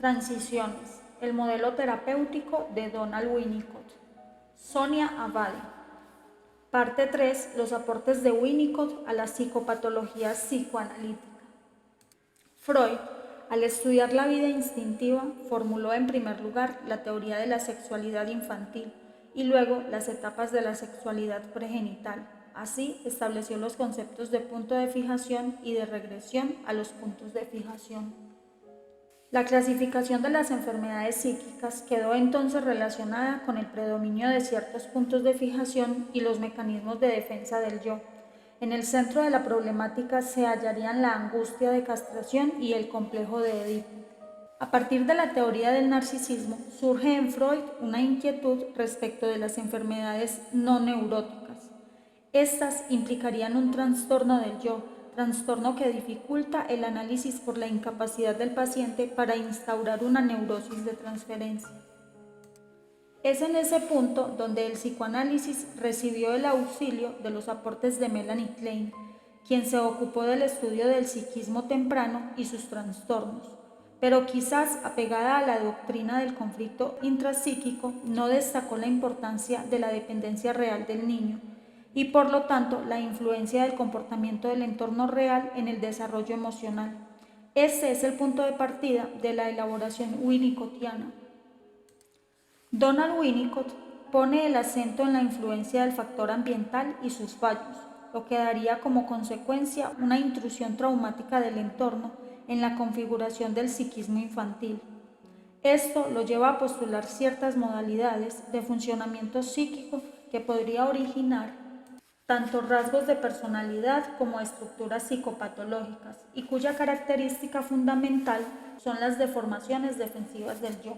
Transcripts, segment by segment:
Transiciones. El modelo terapéutico de Donald Winnicott. Sonia Abadi. Parte 3. Los aportes de Winnicott a la psicopatología psicoanalítica. Freud, al estudiar la vida instintiva, formuló en primer lugar la teoría de la sexualidad infantil y luego las etapas de la sexualidad pregenital. Así, estableció los conceptos de punto de fijación y de regresión a los puntos de fijación. La clasificación de las enfermedades psíquicas quedó entonces relacionada con el predominio de ciertos puntos de fijación y los mecanismos de defensa del yo. En el centro de la problemática se hallarían la angustia de castración y el complejo de Edipo. A partir de la teoría del narcisismo, surge en Freud una inquietud respecto de las enfermedades no neuróticas. Estas implicarían un trastorno del yo, trastorno que dificulta el análisis por la incapacidad del paciente para instaurar una neurosis de transferencia. Es en ese punto donde el psicoanálisis recibió el auxilio de los aportes de Melanie Klein, quien se ocupó del estudio del psiquismo temprano y sus trastornos, pero quizás apegada a la doctrina del conflicto intrapsíquico no destacó la importancia de la dependencia real del niño y por lo tanto la influencia del comportamiento del entorno real en el desarrollo emocional. Este es el punto de partida de la elaboración winnicottiana. Donald Winnicott pone el acento en la influencia del factor ambiental y sus fallos, lo que daría como consecuencia una intrusión traumática del entorno en la configuración del psiquismo infantil. Esto lo lleva a postular ciertas modalidades de funcionamiento psíquico que podría originar tanto rasgos de personalidad como estructuras psicopatológicas y cuya característica fundamental son las deformaciones defensivas del yo.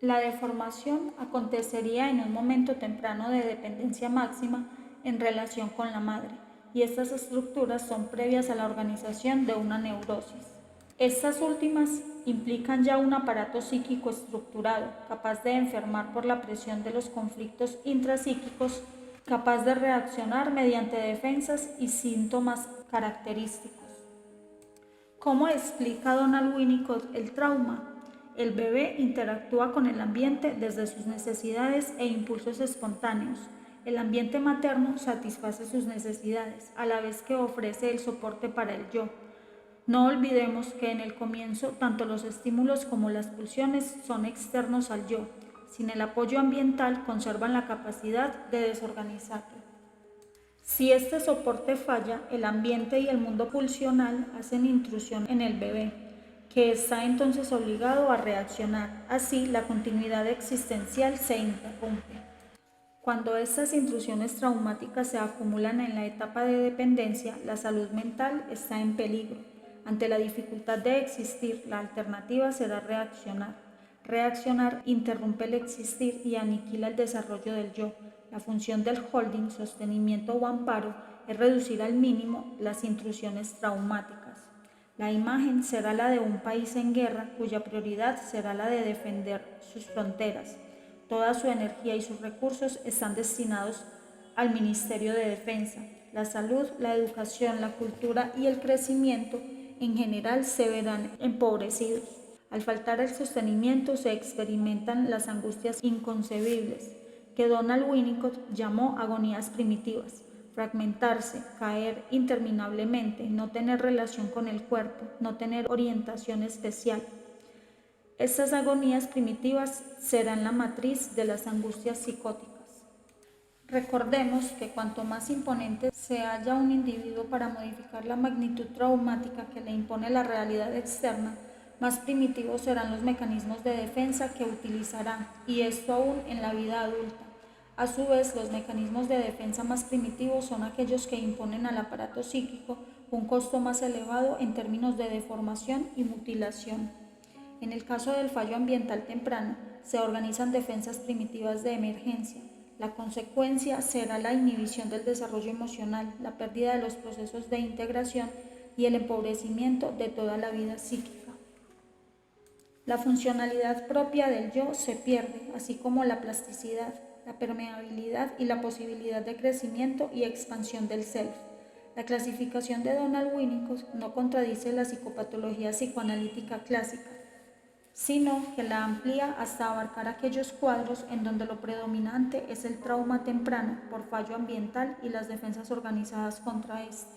La deformación acontecería en un momento temprano de dependencia máxima en relación con la madre, y estas estructuras son previas a la organización de una neurosis. Estas últimas implican ya un aparato psíquico estructurado, capaz de enfermar por la presión de los conflictos intrapsíquicos, capaz de reaccionar mediante defensas y síntomas característicos. ¿Cómo explica Donald Winnicott el trauma? El bebé interactúa con el ambiente desde sus necesidades e impulsos espontáneos. El ambiente materno satisface sus necesidades, a la vez que ofrece el soporte para el yo. No olvidemos que en el comienzo tanto los estímulos como las pulsiones son externos al yo. Sin el apoyo ambiental conservan la capacidad de desorganizarlo. Si este soporte falla, el ambiente y el mundo pulsional hacen intrusión en el bebé, que está entonces obligado a reaccionar. Así, la continuidad existencial se interrumpe. Cuando estas intrusiones traumáticas se acumulan en la etapa de dependencia, la salud mental está en peligro. Ante la dificultad de existir, la alternativa será reaccionar. Reaccionar interrumpe el existir y aniquila el desarrollo del yo. La función del holding, sostenimiento o amparo es reducir al mínimo las intrusiones traumáticas. La imagen será la de un país en guerra cuya prioridad será la de defender sus fronteras. Toda su energía y sus recursos están destinados al Ministerio de Defensa. La salud, la educación, la cultura y el crecimiento en general se verán empobrecidos. Al faltar el sostenimiento se experimentan las angustias inconcebibles, que Donald Winnicott llamó agonías primitivas. Fragmentarse, caer interminablemente, no tener relación con el cuerpo, no tener orientación especial. Estas agonías primitivas serán la matriz de las angustias psicóticas. Recordemos que cuanto más imponente se halla un individuo para modificar la magnitud traumática que le impone la realidad externa, más primitivos serán los mecanismos de defensa que utilizará, y esto aún en la vida adulta. A su vez, los mecanismos de defensa más primitivos son aquellos que imponen al aparato psíquico un costo más elevado en términos de deformación y mutilación. En el caso del fallo ambiental temprano, se organizan defensas primitivas de emergencia. La consecuencia será la inhibición del desarrollo emocional, la pérdida de los procesos de integración y el empobrecimiento de toda la vida psíquica. La funcionalidad propia del yo se pierde, así como la plasticidad, la permeabilidad y la posibilidad de crecimiento y expansión del self. La clasificación de Donald Winnicott no contradice la psicopatología psicoanalítica clásica. sino que la amplía hasta abarcar aquellos cuadros en donde lo predominante es el trauma temprano por fallo ambiental y las defensas organizadas contra este.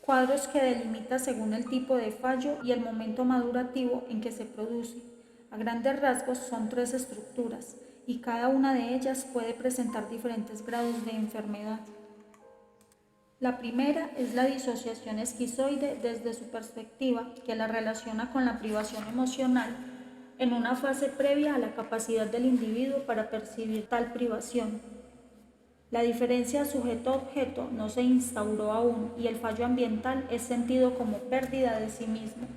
Cuadros que delimita según el tipo de fallo y el momento madurativo en que se produce. A grandes rasgos son 3 estructuras y cada una de ellas puede presentar diferentes grados de enfermedad. La primera es la disociación esquizoide desde su perspectiva, que la relaciona con la privación emocional en una fase previa a la capacidad del individuo para percibir tal privación. La diferencia sujeto-objeto no se instauró aún y el fallo ambiental es sentido como pérdida de sí mismo.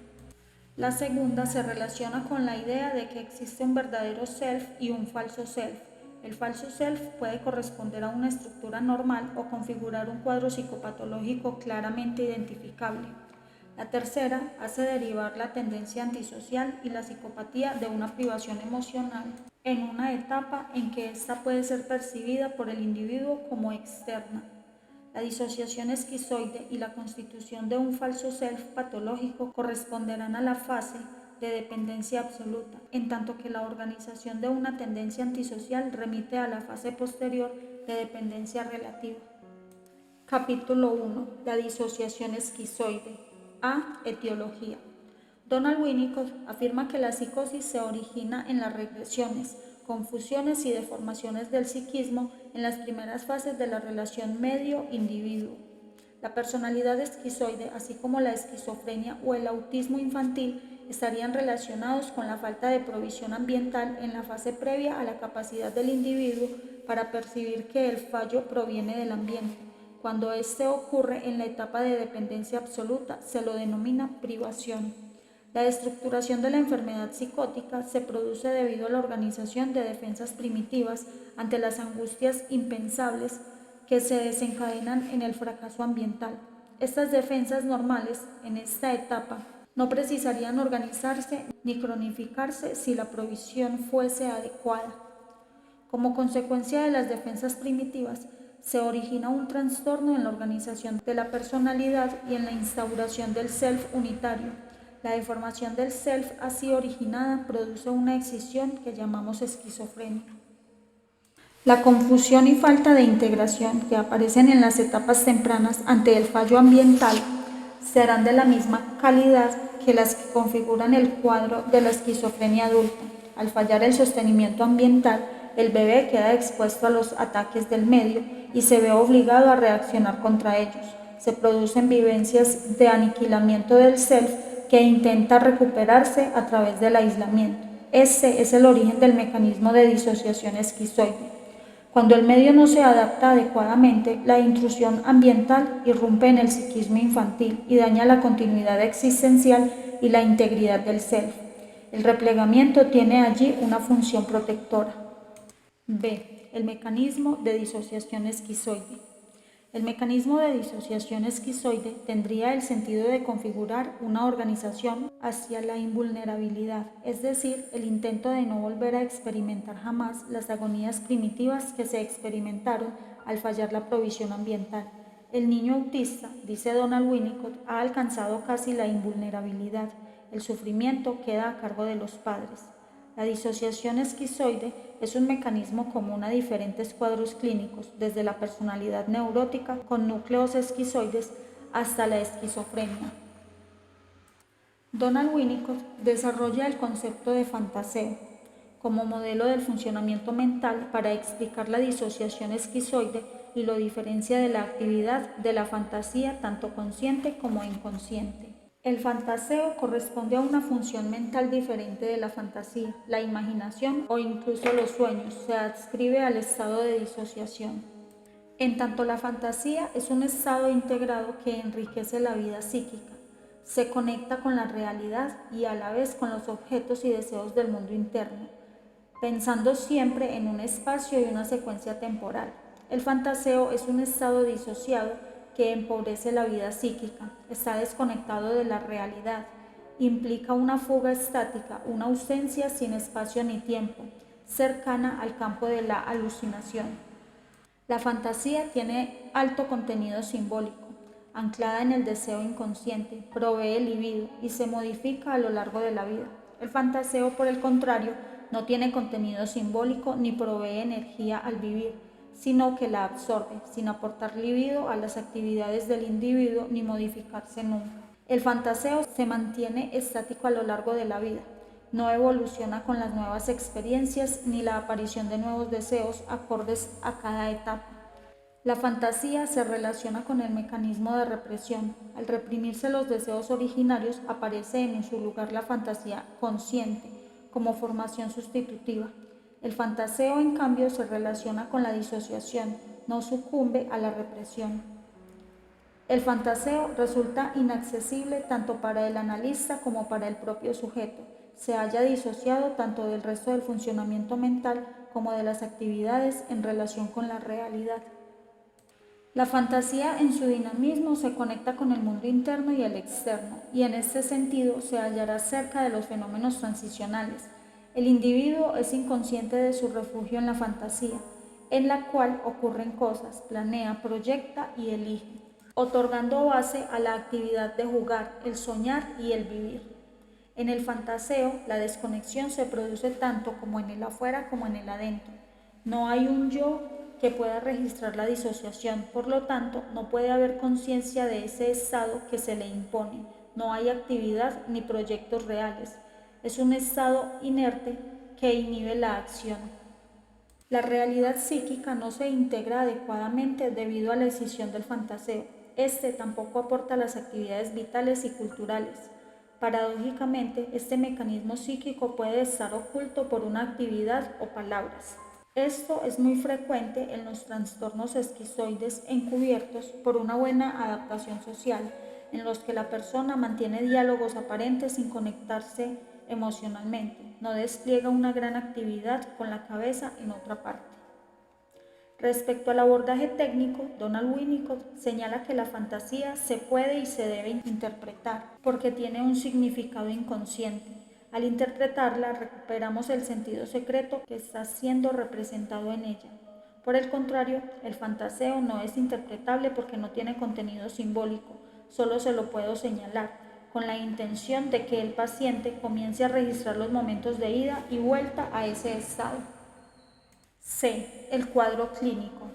La segunda se relaciona con la idea de que existe un verdadero self y un falso self. El falso self puede corresponder a una estructura normal o configurar un cuadro psicopatológico claramente identificable. La tercera hace derivar la tendencia antisocial y la psicopatía de una privación emocional en una etapa en que ésta puede ser percibida por el individuo como externa. La disociación esquizoide y la constitución de un falso self patológico corresponderán a la fase de dependencia absoluta, en tanto que la organización de una tendencia antisocial remite a la fase posterior de dependencia relativa. Capítulo 1. La disociación esquizoide. A. Etiología. Donald Winnicott afirma que la psicosis se origina en las regresiones, confusiones y deformaciones del psiquismo en las primeras fases de la relación medio-individuo. La personalidad esquizoide, así como la esquizofrenia o el autismo infantil, estarían relacionados con la falta de provisión ambiental en la fase previa a la capacidad del individuo para percibir que el fallo proviene del ambiente. Cuando este ocurre en la etapa de dependencia absoluta, se lo denomina privación. La estructuración de la enfermedad psicótica se produce debido a la organización de defensas primitivas ante las angustias impensables que se desencadenan en el fracaso ambiental. Estas defensas normales, en esta etapa, no precisarían organizarse ni cronificarse si la provisión fuese adecuada. Como consecuencia de las defensas primitivas, se origina un trastorno en la organización de la personalidad y en la instauración del self unitario. La deformación del self así originada produce una escisión que llamamos esquizofrenia. La confusión y falta de integración que aparecen en las etapas tempranas ante el fallo ambiental serán de la misma calidad que las que configuran el cuadro de la esquizofrenia adulta. Al fallar el sostenimiento ambiental, el bebé queda expuesto a los ataques del medio y se ve obligado a reaccionar contra ellos. Se producen vivencias de aniquilamiento del self que intenta recuperarse a través del aislamiento. Este es el origen del mecanismo de disociación esquizoide. Cuando el medio no se adapta adecuadamente, la intrusión ambiental irrumpe en el psiquismo infantil y daña la continuidad existencial y la integridad del self. El replegamiento tiene allí una función protectora. B. El mecanismo de disociación esquizoide. El mecanismo de disociación esquizoide tendría el sentido de configurar una organización hacia la invulnerabilidad, es decir, el intento de no volver a experimentar jamás las agonías primitivas que se experimentaron al fallar la provisión ambiental. El niño autista, dice Donald Winnicott, ha alcanzado casi la invulnerabilidad. El sufrimiento queda a cargo de los padres. La disociación esquizoide es un mecanismo común a diferentes cuadros clínicos, desde la personalidad neurótica con núcleos esquizoides hasta la esquizofrenia. Donald Winnicott desarrolla el concepto de fantaseo como modelo del funcionamiento mental para explicar la disociación esquizoide y lo diferencia de la actividad de la fantasía tanto consciente como inconsciente. El fantaseo corresponde a una función mental diferente de la fantasía, la imaginación o incluso los sueños se adscribe al estado de disociación. En tanto la fantasía es un estado integrado que enriquece la vida psíquica, se conecta con la realidad y a la vez con los objetos y deseos del mundo interno, pensando siempre en un espacio y una secuencia temporal. El fantaseo es un estado disociado que empobrece la vida psíquica, está desconectado de la realidad, implica una fuga estática, una ausencia sin espacio ni tiempo, cercana al campo de la alucinación. La fantasía tiene alto contenido simbólico, anclada en el deseo inconsciente, provee libido y se modifica a lo largo de la vida. El fantaseo, por el contrario, no tiene contenido simbólico ni provee energía al vivir, sino que la absorbe, sin aportar libido a las actividades del individuo ni modificarse nunca. El fantaseo se mantiene estático a lo largo de la vida, no evoluciona con las nuevas experiencias ni la aparición de nuevos deseos acordes a cada etapa. La fantasía se relaciona con el mecanismo de represión. Al reprimirse los deseos originarios, aparece en su lugar la fantasía consciente, como formación sustitutiva. El fantaseo, en cambio, se relaciona con la disociación, no sucumbe a la represión. El fantaseo resulta inaccesible tanto para el analista como para el propio sujeto. Se halla disociado tanto del resto del funcionamiento mental como de las actividades en relación con la realidad. La fantasía en su dinamismo se conecta con el mundo interno y el externo, y en este sentido se hallará cerca de los fenómenos transicionales. El individuo es inconsciente de su refugio en la fantasía, en la cual ocurren cosas, planea, proyecta y elige, otorgando base a la actividad de jugar, el soñar y el vivir. En el fantaseo, la desconexión se produce tanto como en el afuera como en el adentro. No hay un yo que pueda registrar la disociación, por lo tanto, no puede haber conciencia de ese estado que se le impone. No hay actividad ni proyectos reales. Es un estado inerte que inhibe la acción. La realidad psíquica no se integra adecuadamente debido a la escisión del fantaseo. Este tampoco aporta las actividades vitales y culturales. Paradójicamente, este mecanismo psíquico puede estar oculto por una actividad o palabras. Esto es muy frecuente en los trastornos esquizoides encubiertos por una buena adaptación social, en los que la persona mantiene diálogos aparentes sin conectarse emocionalmente, no despliega una gran actividad con la cabeza en otra parte. Respecto al abordaje técnico, Donald Winnicott señala que la fantasía se puede y se debe interpretar porque tiene un significado inconsciente. Al interpretarla, recuperamos el sentido secreto que está siendo representado en ella. Por el contrario, el fantaseo no es interpretable porque no tiene contenido simbólico, solo se lo puedo señalar, con la intención de que el paciente comience a registrar los momentos de ida y vuelta a ese estado. C. El cuadro clínico.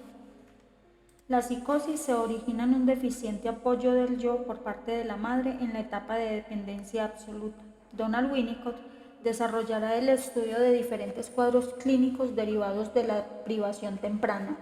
La psicosis se origina en un deficiente apoyo del yo por parte de la madre en la etapa de dependencia absoluta. Donald Winnicott desarrollará el estudio de diferentes cuadros clínicos derivados de la privación temprana.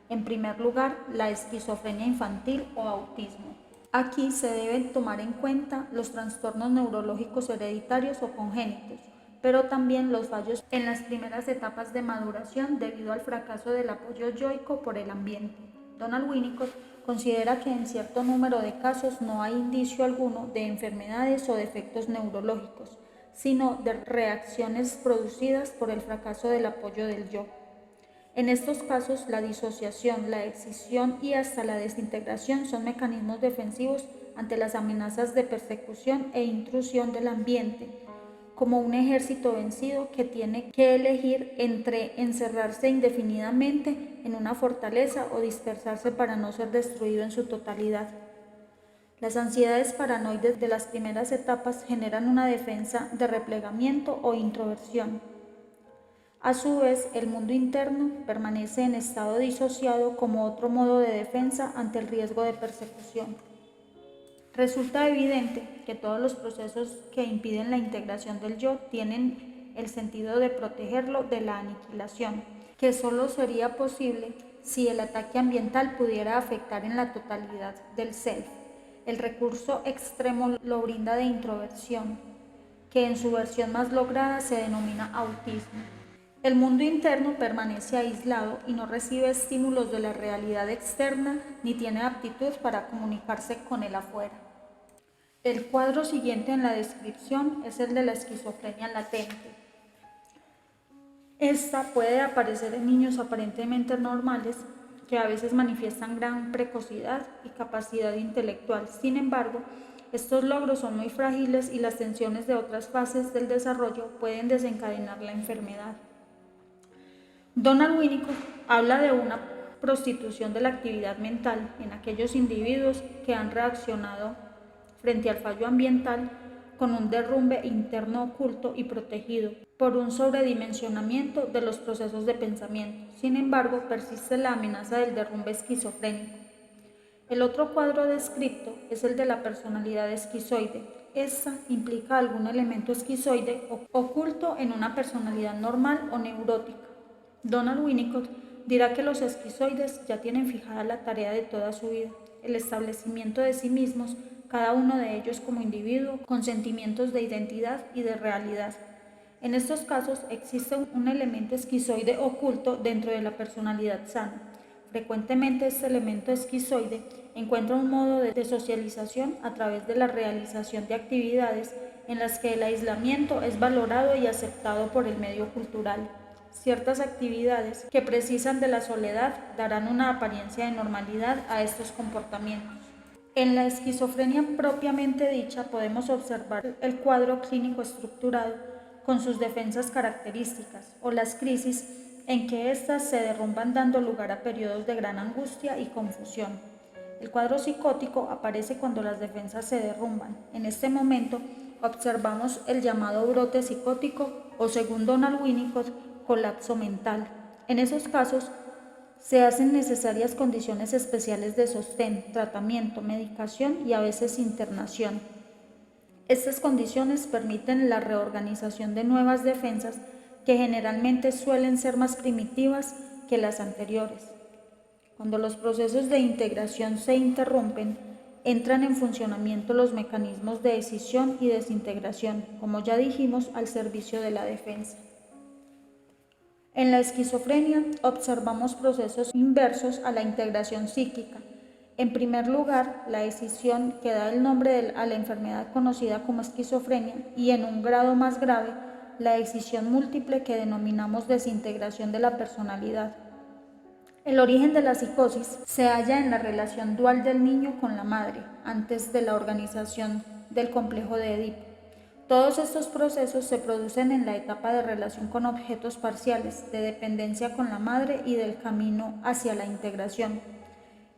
En primer lugar, la esquizofrenia infantil o autismo. Aquí se deben tomar en cuenta los trastornos neurológicos hereditarios o congénitos, pero también los fallos en las primeras etapas de maduración debido al fracaso del apoyo yoico por el ambiente. Donald Winnicott considera que en cierto número de casos no hay indicio alguno de enfermedades o defectos neurológicos, sino de reacciones producidas por el fracaso del apoyo del yo. En estos casos, la disociación, la escisión y hasta la desintegración son mecanismos defensivos ante las amenazas de persecución e intrusión del ambiente, como un ejército vencido que tiene que elegir entre encerrarse indefinidamente en una fortaleza o dispersarse para no ser destruido en su totalidad. Las ansiedades paranoides de las primeras etapas generan una defensa de replegamiento o introversión. A su vez, el mundo interno permanece en estado disociado como otro modo de defensa ante el riesgo de persecución. Resulta evidente que todos los procesos que impiden la integración del yo tienen el sentido de protegerlo de la aniquilación, que solo sería posible si el ataque ambiental pudiera afectar en la totalidad del self. El recurso extremo lo brinda de introversión, que en su versión más lograda se denomina autismo. El mundo interno permanece aislado y no recibe estímulos de la realidad externa ni tiene aptitud para comunicarse con el afuera. El cuadro siguiente en la descripción es el de la esquizofrenia latente. Esta puede aparecer en niños aparentemente normales que a veces manifiestan gran precocidad y capacidad intelectual. Sin embargo, estos logros son muy frágiles y las tensiones de otras fases del desarrollo pueden desencadenar la enfermedad. Donald Winnicott habla de una prostitución de la actividad mental en aquellos individuos que han reaccionado frente al fallo ambiental con un derrumbe interno oculto y protegido por un sobredimensionamiento de los procesos de pensamiento. Sin embargo, persiste la amenaza del derrumbe esquizofrénico. El otro cuadro descrito es el de la personalidad esquizoide. Esta implica algún elemento esquizoide oculto en una personalidad normal o neurótica. Donald Winnicott dirá que los esquizoides ya tienen fijada la tarea de toda su vida, el establecimiento de sí mismos, cada uno de ellos como individuo, con sentimientos de identidad y de realidad. En estos casos existe un elemento esquizoide oculto dentro de la personalidad sana. Frecuentemente este elemento esquizoide encuentra un modo de socialización a través de la realización de actividades en las que el aislamiento es valorado y aceptado por el medio cultural. Ciertas actividades que precisan de la soledad darán una apariencia de normalidad a estos comportamientos. En la esquizofrenia propiamente dicha podemos observar el cuadro clínico estructurado con sus defensas características o las crisis en que éstas se derrumban dando lugar a periodos de gran angustia y confusión. El cuadro psicótico aparece cuando las defensas se derrumban. En este momento observamos el llamado brote psicótico o, según Donald Winnicott, colapso mental. En esos casos se hacen necesarias condiciones especiales de sostén, tratamiento, medicación y a veces internación. Estas condiciones permiten la reorganización de nuevas defensas que generalmente suelen ser más primitivas que las anteriores. Cuando los procesos de integración se interrumpen, entran en funcionamiento los mecanismos de escisión y desintegración, como ya dijimos, al servicio de la defensa. En la esquizofrenia observamos procesos inversos a la integración psíquica. En primer lugar, la escisión que da el nombre a la enfermedad conocida como esquizofrenia y, en un grado más grave, la escisión múltiple que denominamos desintegración de la personalidad. El origen de la psicosis se halla en la relación dual del niño con la madre, antes de la organización del complejo de Edipo. Todos estos procesos se producen en la etapa de relación con objetos parciales, de dependencia con la madre y del camino hacia la integración.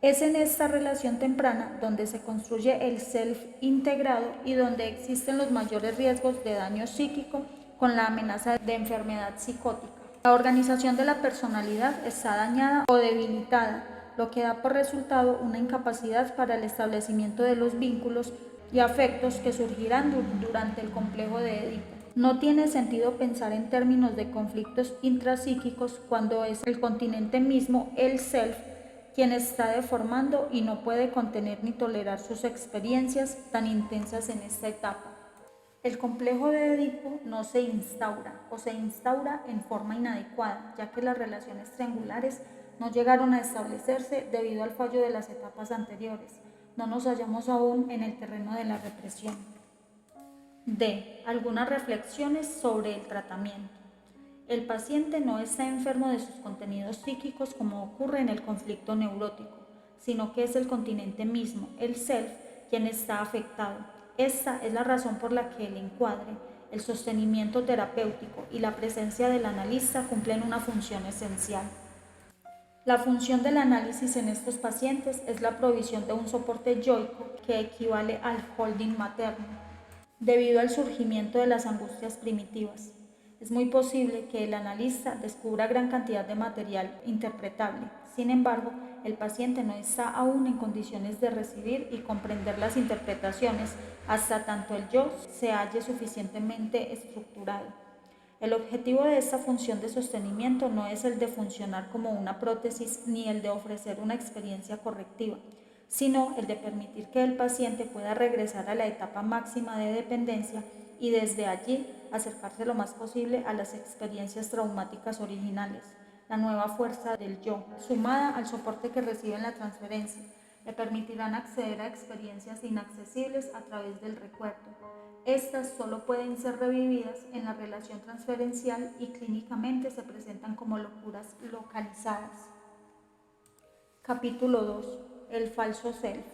Es en esta relación temprana donde se construye el self integrado y donde existen los mayores riesgos de daño psíquico con la amenaza de enfermedad psicótica. La organización de la personalidad está dañada o debilitada, lo que da por resultado una incapacidad para el establecimiento de los vínculos y afectos que surgirán durante el complejo de Edipo. No tiene sentido pensar en términos de conflictos intrapsíquicos cuando es el continente mismo, el self, quien está deformando y no puede contener ni tolerar sus experiencias tan intensas en esta etapa. El complejo de Edipo no se instaura o se instaura en forma inadecuada, ya que las relaciones triangulares no llegaron a establecerse debido al fallo de las etapas anteriores. No nos hallamos aún en el terreno de la represión. D. Algunas reflexiones sobre el tratamiento. El paciente no está enfermo de sus contenidos psíquicos como ocurre en el conflicto neurótico, sino que es el continente mismo, el self, quien está afectado. Esta es la razón por la que el encuadre, el sostenimiento terapéutico y la presencia del analista cumplen una función esencial. La función del análisis en estos pacientes es la provisión de un soporte yoico que equivale al holding materno, debido al surgimiento de las angustias primitivas. Es muy posible que el analista descubra gran cantidad de material interpretable. Sin embargo, el paciente no está aún en condiciones de recibir y comprender las interpretaciones hasta tanto el yo se halle suficientemente estructurado. El objetivo de esta función de sostenimiento no es el de funcionar como una prótesis ni el de ofrecer una experiencia correctiva, sino el de permitir que el paciente pueda regresar a la etapa máxima de dependencia y desde allí acercarse lo más posible a las experiencias traumáticas originales. La nueva fuerza del yo, sumada al soporte que recibe en la transferencia, le permitirán acceder a experiencias inaccesibles a través del recuerdo. Estas solo pueden ser revividas en la relación transferencial y clínicamente se presentan como locuras localizadas. Capítulo 2. El falso self.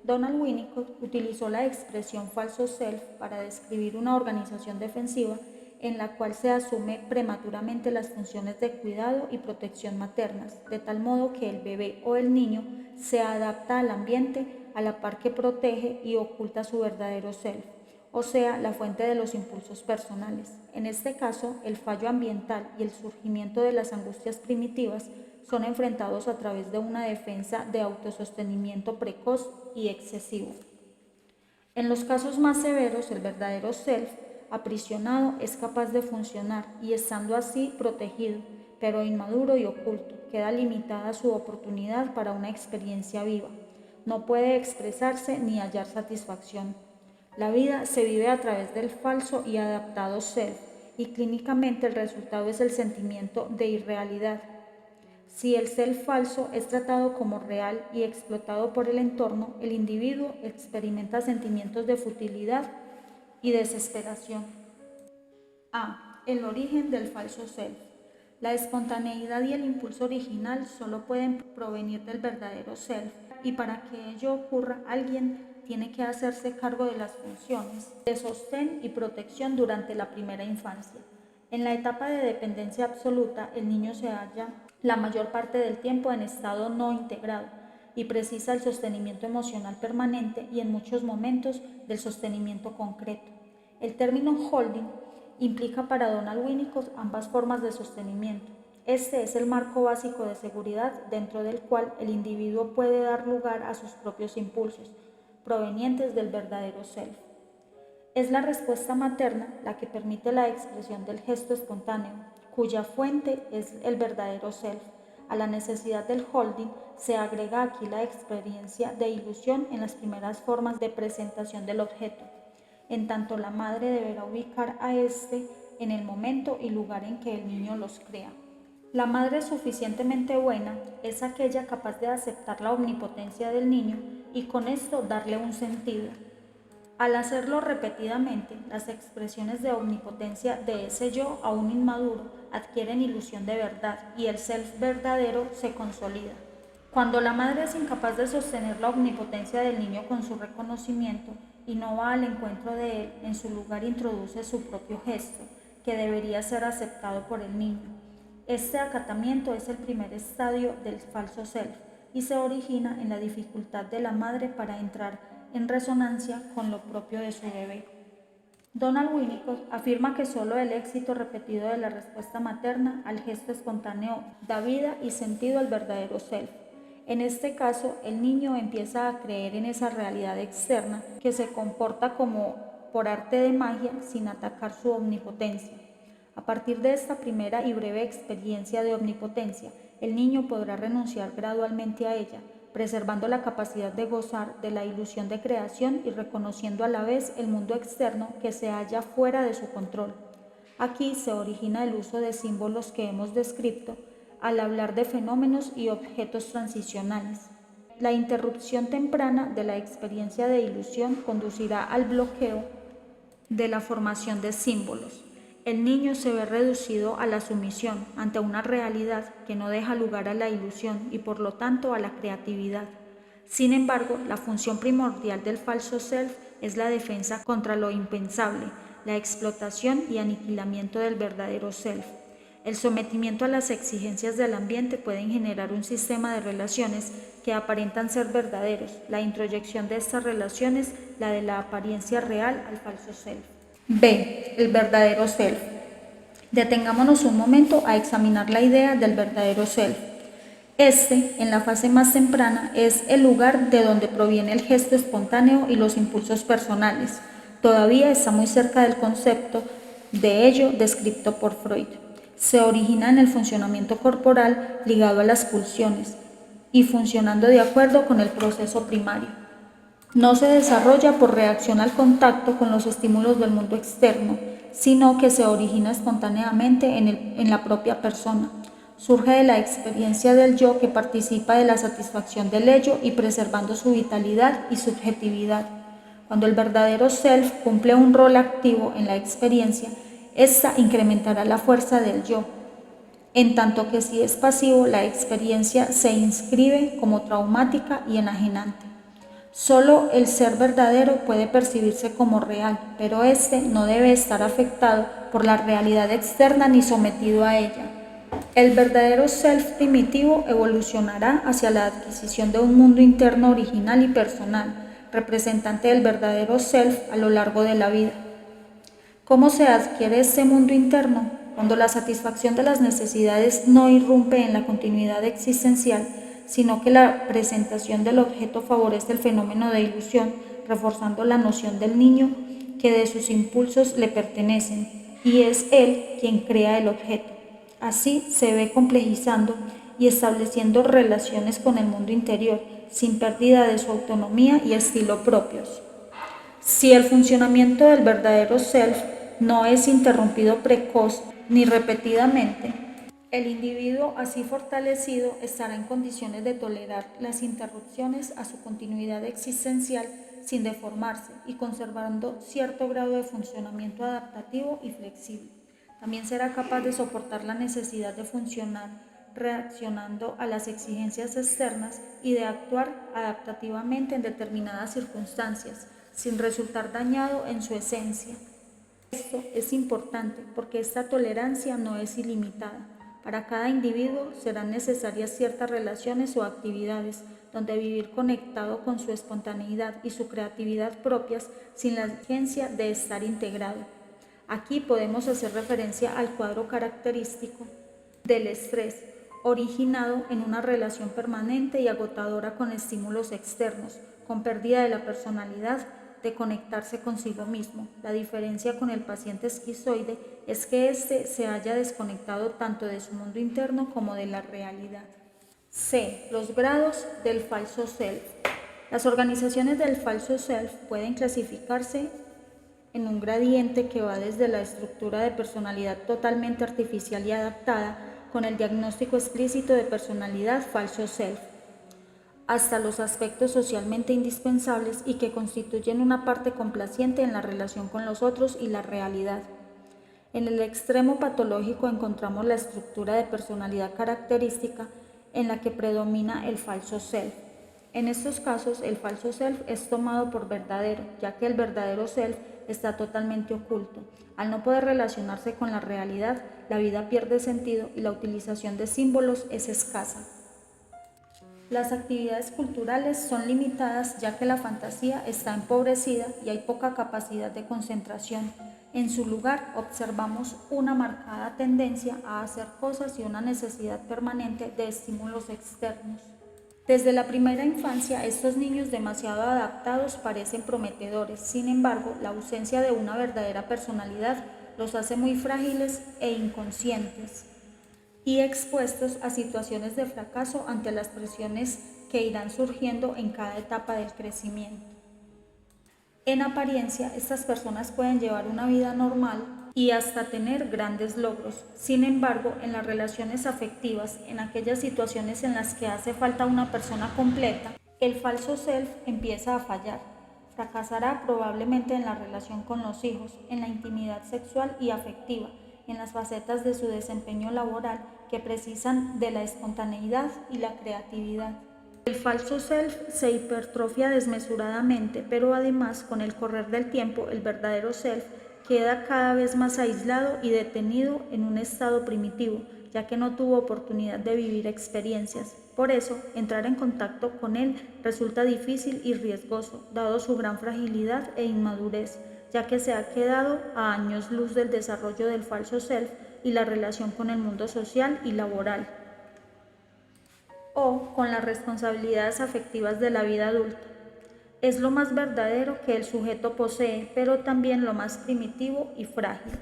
Donald Winnicott utilizó la expresión falso self para describir una organización defensiva en la cual se asume prematuramente las funciones de cuidado y protección maternas, de tal modo que el bebé o el niño se adapta al ambiente a la par que protege y oculta su verdadero self. o sea, la fuente de los impulsos personales. En este caso, el fallo ambiental y el surgimiento de las angustias primitivas son enfrentados a través de una defensa de autosostenimiento precoz y excesivo. En los casos más severos, el verdadero self, aprisionado, es capaz de funcionar y, estando así protegido, pero inmaduro y oculto, queda limitada su oportunidad para una experiencia viva. No puede expresarse ni hallar satisfacción. La vida se vive a través del falso y adaptado self, y clínicamente el resultado es el sentimiento de irrealidad. Si el self falso es tratado como real y explotado por el entorno, el individuo experimenta sentimientos de futilidad y desesperación. A. El origen del falso self. La espontaneidad y el impulso original solo pueden provenir del verdadero self, y para que ello ocurra, alguien tiene que hacerse cargo de las funciones de sostén y protección durante la primera infancia. En la etapa de dependencia absoluta, el niño se halla la mayor parte del tiempo en estado no integrado y precisa el sostenimiento emocional permanente y en muchos momentos del sostenimiento concreto. El término holding implica para Donald Winnicott ambas formas de sostenimiento. Este es el marco básico de seguridad dentro del cual el individuo puede dar lugar a sus propios impulsos, provenientes del verdadero self. Es la respuesta materna la que permite la expresión del gesto espontáneo, cuya fuente es el verdadero self. A la necesidad del holding se agrega aquí la experiencia de ilusión en las primeras formas de presentación del objeto. En tanto, la madre deberá ubicar a este en el momento y lugar en que el niño los crea. La madre suficientemente buena es aquella capaz de aceptar la omnipotencia del niño y con esto darle un sentido. Al hacerlo repetidamente, las expresiones de omnipotencia de ese yo aún inmaduro adquieren ilusión de verdad y el self verdadero se consolida. Cuando la madre es incapaz de sostener la omnipotencia del niño con su reconocimiento y no va al encuentro de él, en su lugar introduce su propio gesto, que debería ser aceptado por el niño. Este acatamiento es el primer estadio del falso self y se origina en la dificultad de la madre para entrar en resonancia con lo propio de su bebé. Donald Winnicott afirma que solo el éxito repetido de la respuesta materna al gesto espontáneo da vida y sentido al verdadero self. En este caso, el niño empieza a creer en esa realidad externa que se comporta como por arte de magia sin atacar su omnipotencia. A partir de esta primera y breve experiencia de omnipotencia, el niño podrá renunciar gradualmente a ella, preservando la capacidad de gozar de la ilusión de creación y reconociendo a la vez el mundo externo que se halla fuera de su control. Aquí se origina el uso de símbolos que hemos descrito al hablar de fenómenos y objetos transicionales. La interrupción temprana de la experiencia de ilusión conducirá al bloqueo de la formación de símbolos. El niño se ve reducido a la sumisión ante una realidad que no deja lugar a la ilusión y por lo tanto a la creatividad. Sin embargo, la función primordial del falso self es la defensa contra lo impensable, la explotación y aniquilamiento del verdadero self. El sometimiento a las exigencias del ambiente pueden generar un sistema de relaciones que aparentan ser verdaderos, la introyección de estas relaciones, la de la apariencia real al falso self. B. El verdadero self. Detengámonos un momento a examinar la idea del verdadero self. Este, en la fase más temprana, es el lugar de donde proviene el gesto espontáneo y los impulsos personales. Todavía está muy cerca del concepto de ello descrito por Freud. Se origina en el funcionamiento corporal ligado a las pulsiones y funcionando de acuerdo con el proceso primario. No se desarrolla por reacción al contacto con los estímulos del mundo externo, sino que se origina espontáneamente en la propia persona. Surge de la experiencia del yo que participa de la satisfacción del ello y preservando su vitalidad y subjetividad. Cuando el verdadero self cumple un rol activo en la experiencia, esta incrementará la fuerza del yo. En tanto que si es pasivo, la experiencia se inscribe como traumática y enajenante. Solo el ser verdadero puede percibirse como real, pero este no debe estar afectado por la realidad externa ni sometido a ella. El verdadero self primitivo evolucionará hacia la adquisición de un mundo interno original y personal, representante del verdadero self a lo largo de la vida. ¿Cómo se adquiere este mundo interno? Cuando la satisfacción de las necesidades no irrumpe en la continuidad existencial, sino que la presentación del objeto favorece el fenómeno de ilusión, reforzando la noción del niño que de sus impulsos le pertenecen, y es él quien crea el objeto. Así se ve complejizando y estableciendo relaciones con el mundo interior, sin pérdida de su autonomía y estilo propios. Si el funcionamiento del verdadero self no es interrumpido precoz ni repetidamente, el individuo así fortalecido estará en condiciones de tolerar las interrupciones a su continuidad existencial sin deformarse y conservando cierto grado de funcionamiento adaptativo y flexible. También será capaz de soportar la necesidad de funcionar reaccionando a las exigencias externas y de actuar adaptativamente en determinadas circunstancias, sin resultar dañado en su esencia. Esto es importante porque esta tolerancia no es ilimitada. Para cada individuo serán necesarias ciertas relaciones o actividades donde vivir conectado con su espontaneidad y su creatividad propias sin la exigencia de estar integrado. Aquí podemos hacer referencia al cuadro característico del estrés, originado en una relación permanente y agotadora con estímulos externos, con pérdida de la personalidad, de conectarse consigo mismo. La diferencia con el paciente esquizoide es que éste se haya desconectado tanto de su mundo interno como de la realidad. C. Los grados del falso self. Las organizaciones del falso self pueden clasificarse en un gradiente que va desde la estructura de personalidad totalmente artificial y adaptada, con el diagnóstico explícito de personalidad falso self, hasta los aspectos socialmente indispensables y que constituyen una parte complaciente en la relación con los otros y la realidad. En el extremo patológico encontramos la estructura de personalidad característica en la que predomina el falso self. En estos casos, el falso self es tomado por verdadero, ya que el verdadero self está totalmente oculto. Al no poder relacionarse con la realidad, la vida pierde sentido y la utilización de símbolos es escasa. Las actividades culturales son limitadas ya que la fantasía está empobrecida y hay poca capacidad de concentración. En su lugar, observamos una marcada tendencia a hacer cosas y una necesidad permanente de estímulos externos. Desde la primera infancia, estos niños demasiado adaptados parecen prometedores. Sin embargo, la ausencia de una verdadera personalidad los hace muy frágiles e inconscientes y expuestos a situaciones de fracaso ante las presiones que irán surgiendo en cada etapa del crecimiento. En apariencia, estas personas pueden llevar una vida normal y hasta tener grandes logros. Sin embargo, en las relaciones afectivas, en aquellas situaciones en las que hace falta una persona completa, el falso self empieza a fallar. Fracasará probablemente en la relación con los hijos, en la intimidad sexual y afectiva, en las facetas de su desempeño laboral que precisan de la espontaneidad y la creatividad. El falso self se hipertrofia desmesuradamente, pero además, con el correr del tiempo, el verdadero self queda cada vez más aislado y detenido en un estado primitivo, ya que no tuvo oportunidad de vivir experiencias. Por eso, entrar en contacto con él resulta difícil y riesgoso, dado su gran fragilidad e inmadurez, ya que se ha quedado a años luz del desarrollo del falso self y la relación con el mundo social y laboral, o con las responsabilidades afectivas de la vida adulta. Es lo más verdadero que el sujeto posee, pero también lo más primitivo y frágil.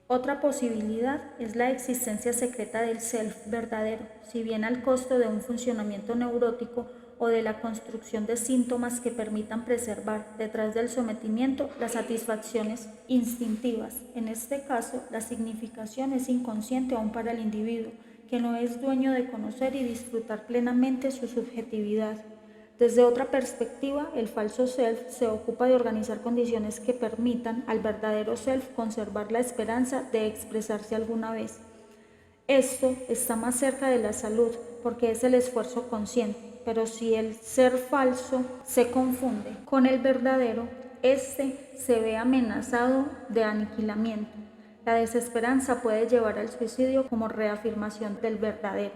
Otra posibilidad es la existencia secreta del self verdadero, si bien al costo de un funcionamiento neurótico o de la construcción de síntomas que permitan preservar, detrás del sometimiento, las satisfacciones instintivas. En este caso, la significación es inconsciente aún para el individuo, que no es dueño de conocer y disfrutar plenamente su subjetividad. Desde otra perspectiva, el falso self se ocupa de organizar condiciones que permitan al verdadero self conservar la esperanza de expresarse alguna vez. Esto está más cerca de la salud porque es el esfuerzo consciente, pero si el ser falso se confunde con el verdadero, este se ve amenazado de aniquilamiento. La desesperanza puede llevar al suicidio como reafirmación del verdadero.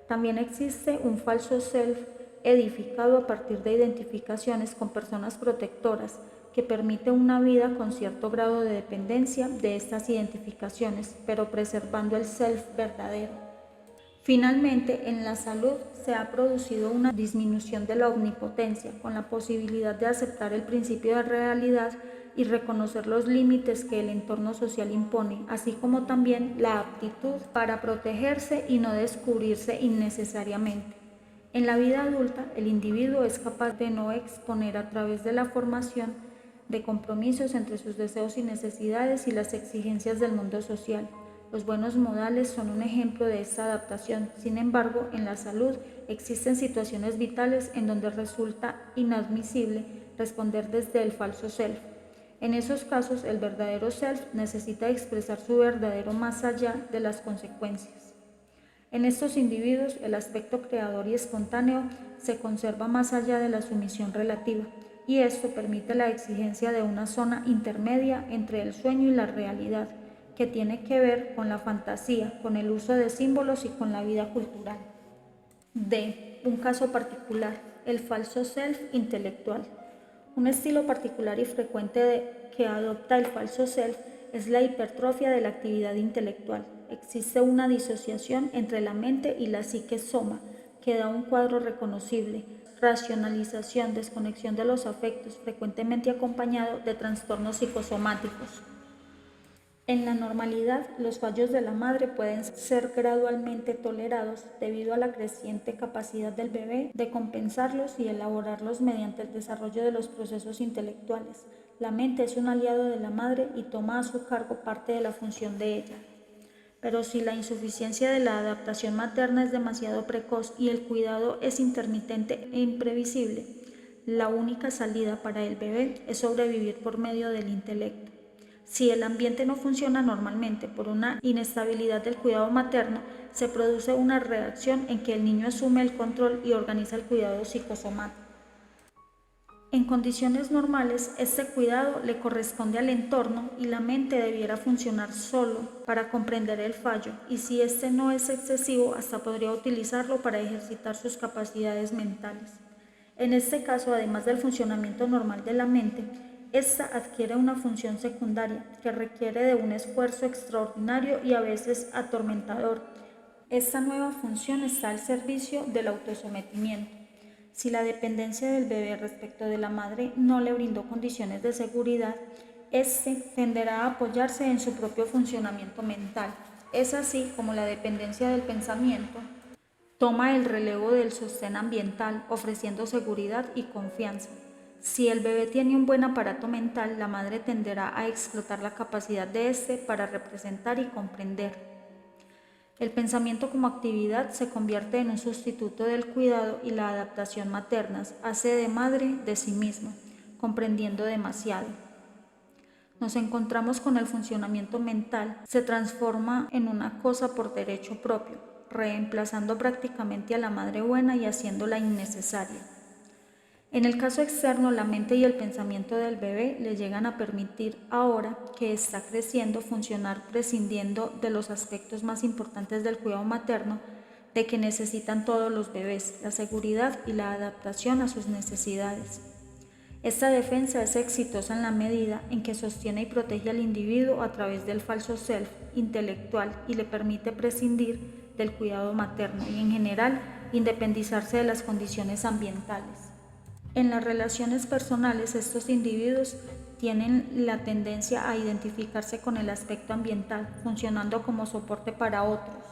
También existe un falso self edificado a partir de identificaciones con personas protectoras, que permite una vida con cierto grado de dependencia de estas identificaciones, pero preservando el self verdadero. Finalmente, en la salud se ha producido una disminución de la omnipotencia, con la posibilidad de aceptar el principio de realidad y reconocer los límites que el entorno social impone, así como también la aptitud para protegerse y no descubrirse innecesariamente. En la vida adulta, el individuo es capaz de no exponer a través de la formación de compromisos entre sus deseos y necesidades y las exigencias del mundo social. Los buenos modales son un ejemplo de esta adaptación. Sin embargo, en la salud existen situaciones vitales en donde resulta inadmisible responder desde el falso self. En esos casos, el verdadero self necesita expresar su verdadero más allá de las consecuencias. En estos individuos, el aspecto creador y espontáneo se conserva más allá de la sumisión relativa, y esto permite la exigencia de una zona intermedia entre el sueño y la realidad, que tiene que ver con la fantasía, con el uso de símbolos y con la vida cultural. D. Un caso particular, el falso self intelectual. Un estilo particular y frecuente que adopta el falso self es la hipertrofia de la actividad intelectual. Existe una disociación entre la mente y la psique soma, que da un cuadro reconocible, racionalización, desconexión de los afectos, frecuentemente acompañado de trastornos psicosomáticos. En la normalidad, los fallos de la madre pueden ser gradualmente tolerados debido a la creciente capacidad del bebé de compensarlos y elaborarlos mediante el desarrollo de los procesos intelectuales. La mente es un aliado de la madre y toma a su cargo parte de la función de ella. Pero si la insuficiencia de la adaptación materna es demasiado precoz y el cuidado es intermitente e imprevisible, la única salida para el bebé es sobrevivir por medio del intelecto. Si el ambiente no funciona normalmente por una inestabilidad del cuidado materno, se produce una reacción en que el niño asume el control y organiza el cuidado psicosomático. En condiciones normales, este cuidado le corresponde al entorno y la mente debiera funcionar solo para comprender el fallo, y si este no es excesivo, hasta podría utilizarlo para ejercitar sus capacidades mentales. En este caso, además del funcionamiento normal de la mente, esta adquiere una función secundaria que requiere de un esfuerzo extraordinario y a veces atormentador. Esta nueva función está al servicio del autosometimiento. Si la dependencia del bebé respecto de la madre no le brindó condiciones de seguridad, éste tenderá a apoyarse en su propio funcionamiento mental. Es así como la dependencia del pensamiento toma el relevo del sostén ambiental, ofreciendo seguridad y confianza. Si el bebé tiene un buen aparato mental, la madre tenderá a explotar la capacidad de éste para representar y comprender. El pensamiento como actividad se convierte en un sustituto del cuidado y la adaptación maternas, hace de madre de sí misma, comprendiendo demasiado. Nos encontramos con el funcionamiento mental, se transforma en una cosa por derecho propio, reemplazando prácticamente a la madre buena y haciéndola innecesaria. En el caso externo, la mente y el pensamiento del bebé le llegan a permitir, ahora que está creciendo, funcionar prescindiendo de los aspectos más importantes del cuidado materno, de que necesitan todos los bebés, la seguridad y la adaptación a sus necesidades. Esta defensa es exitosa en la medida en que sostiene y protege al individuo a través del falso self intelectual y le permite prescindir del cuidado materno y, en general, independizarse de las condiciones ambientales. En las relaciones personales, estos individuos tienen la tendencia a identificarse con el aspecto ambiental, funcionando como soporte para otros,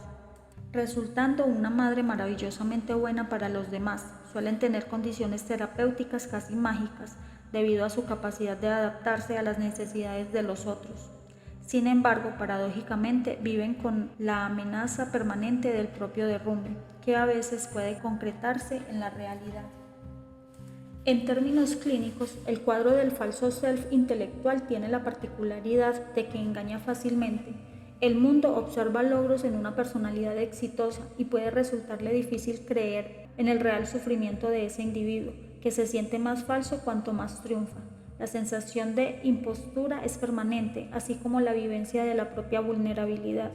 resultando una madre maravillosamente buena para los demás. Suelen tener condiciones terapéuticas casi mágicas debido a su capacidad de adaptarse a las necesidades de los otros. Sin embargo, paradójicamente, viven con la amenaza permanente del propio derrumbe, que a veces puede concretarse en la realidad. En términos clínicos, el cuadro del falso self intelectual tiene la particularidad de que engaña fácilmente. El mundo observa logros en una personalidad exitosa y puede resultarle difícil creer en el real sufrimiento de ese individuo, que se siente más falso cuanto más triunfa. La sensación de impostura es permanente, así como la vivencia de la propia vulnerabilidad.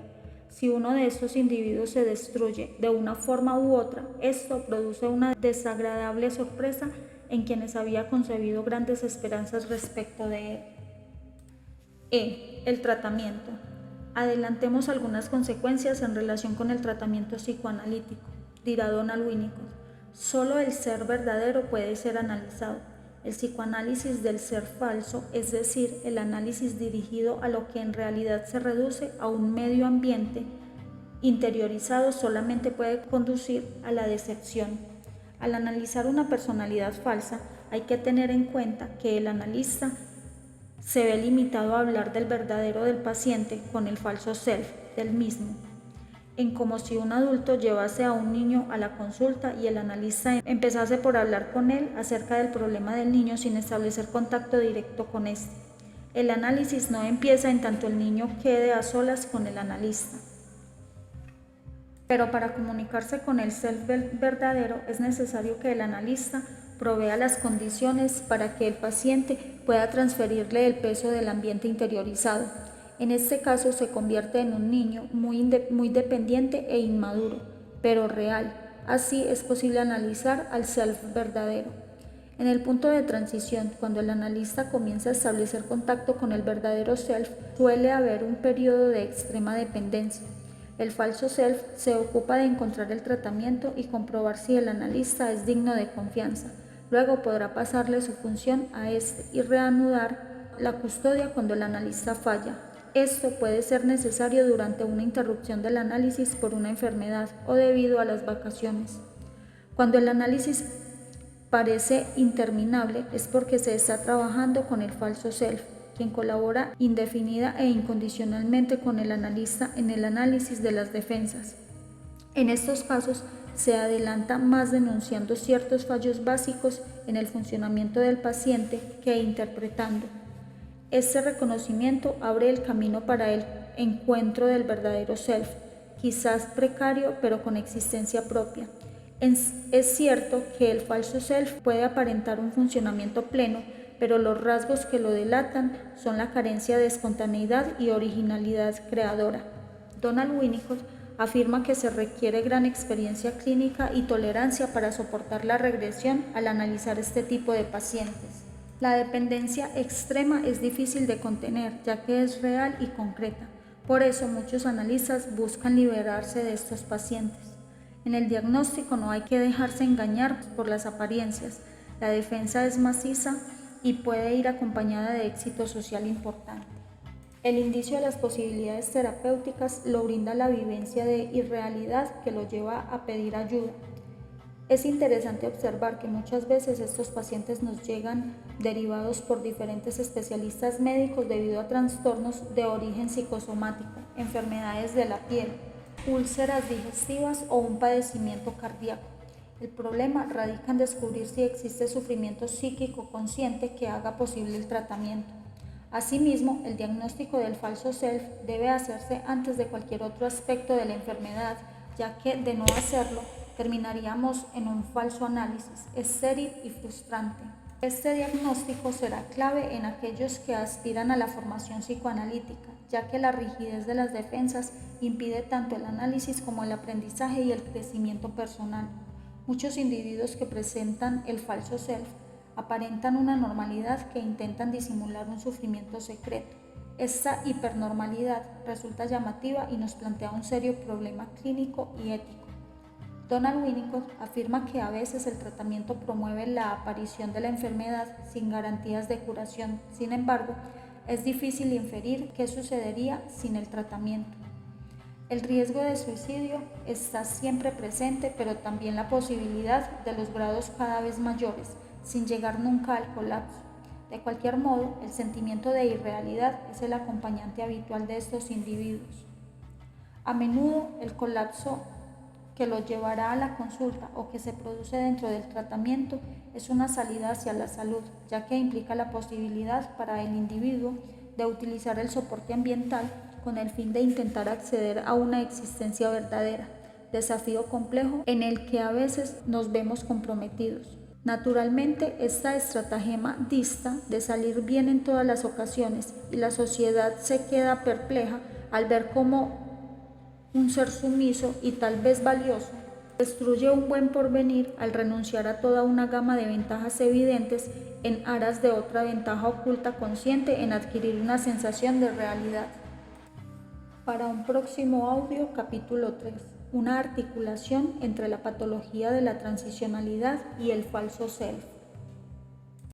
Si uno de estos individuos se destruye de una forma u otra, esto produce una desagradable sorpresa en quienes había concebido grandes esperanzas respecto de él. El tratamiento. Adelantemos algunas consecuencias en relación con el tratamiento psicoanalítico. Dirá Donald Winnicott, solo el ser verdadero puede ser analizado. El psicoanálisis del ser falso, es decir, el análisis dirigido a lo que en realidad se reduce a un medio ambiente interiorizado, solamente puede conducir a la decepción. Al analizar una personalidad falsa, hay que tener en cuenta que el analista se ve limitado a hablar del verdadero del paciente con el falso self del mismo, en como si un adulto llevase a un niño a la consulta y el analista empezase por hablar con él acerca del problema del niño sin establecer contacto directo con éste. El análisis no empieza en tanto el niño quede a solas con el analista. Pero para comunicarse con el self verdadero es necesario que el analista provea las condiciones para que el paciente pueda transferirle el peso del ambiente interiorizado. En este caso se convierte en un niño muy dependiente e inmaduro, pero real. Así es posible analizar al self verdadero. En el punto de transición, cuando el analista comienza a establecer contacto con el verdadero self, suele haber un periodo de extrema dependencia. El falso self se ocupa de encontrar el tratamiento y comprobar si el analista es digno de confianza. Luego podrá pasarle su función a este y reanudar la custodia cuando el analista falla. Esto puede ser necesario durante una interrupción del análisis por una enfermedad o debido a las vacaciones. Cuando el análisis parece interminable es porque se está trabajando con el falso self, quien colabora indefinida e incondicionalmente con el analista en el análisis de las defensas. En estos casos se adelanta más denunciando ciertos fallos básicos en el funcionamiento del paciente que interpretando. Este reconocimiento abre el camino para el encuentro del verdadero self, quizás precario pero con existencia propia. Es cierto que el falso self puede aparentar un funcionamiento pleno, pero los rasgos que lo delatan son la carencia de espontaneidad y originalidad creadora. Donald Winnicott afirma que se requiere gran experiencia clínica y tolerancia para soportar la regresión al analizar este tipo de pacientes. La dependencia extrema es difícil de contener, ya que es real y concreta. Por eso muchos analistas buscan liberarse de estos pacientes. En el diagnóstico no hay que dejarse engañar por las apariencias. La defensa es maciza y puede ir acompañada de éxito social importante. El indicio de las posibilidades terapéuticas lo brinda la vivencia de irrealidad que lo lleva a pedir ayuda. Es interesante observar que muchas veces estos pacientes nos llegan derivados por diferentes especialistas médicos debido a trastornos de origen psicosomático, enfermedades de la piel, úlceras digestivas o un padecimiento cardíaco. El problema radica en descubrir si existe sufrimiento psíquico consciente que haga posible el tratamiento. Asimismo, el diagnóstico del falso self debe hacerse antes de cualquier otro aspecto de la enfermedad, ya que de no hacerlo, terminaríamos en un falso análisis, estéril y frustrante. Este diagnóstico será clave en aquellos que aspiran a la formación psicoanalítica, ya que la rigidez de las defensas impide tanto el análisis como el aprendizaje y el crecimiento personal. Muchos individuos que presentan el falso self aparentan una normalidad que intentan disimular un sufrimiento secreto. Esta hipernormalidad resulta llamativa y nos plantea un serio problema clínico y ético. Donald Winnicott afirma que a veces el tratamiento promueve la aparición de la enfermedad sin garantías de curación. Sin embargo, es difícil inferir qué sucedería sin el tratamiento. El riesgo de suicidio está siempre presente, pero también la posibilidad de los grados cada vez mayores, sin llegar nunca al colapso. De cualquier modo, el sentimiento de irrealidad es el acompañante habitual de estos individuos. A menudo, el colapso que lo llevará a la consulta o que se produce dentro del tratamiento es una salida hacia la salud, ya que implica la posibilidad para el individuo de utilizar el soporte ambiental con el fin de intentar acceder a una existencia verdadera, desafío complejo en el que a veces nos vemos comprometidos. Naturalmente, esta estratagema dista de salir bien en todas las ocasiones y la sociedad se queda perpleja al ver cómo un ser sumiso y tal vez valioso, destruye un buen porvenir al renunciar a toda una gama de ventajas evidentes en aras de otra ventaja oculta consciente en adquirir una sensación de realidad. Para un próximo audio, capítulo 3, una articulación entre la patología de la transicionalidad y el falso self.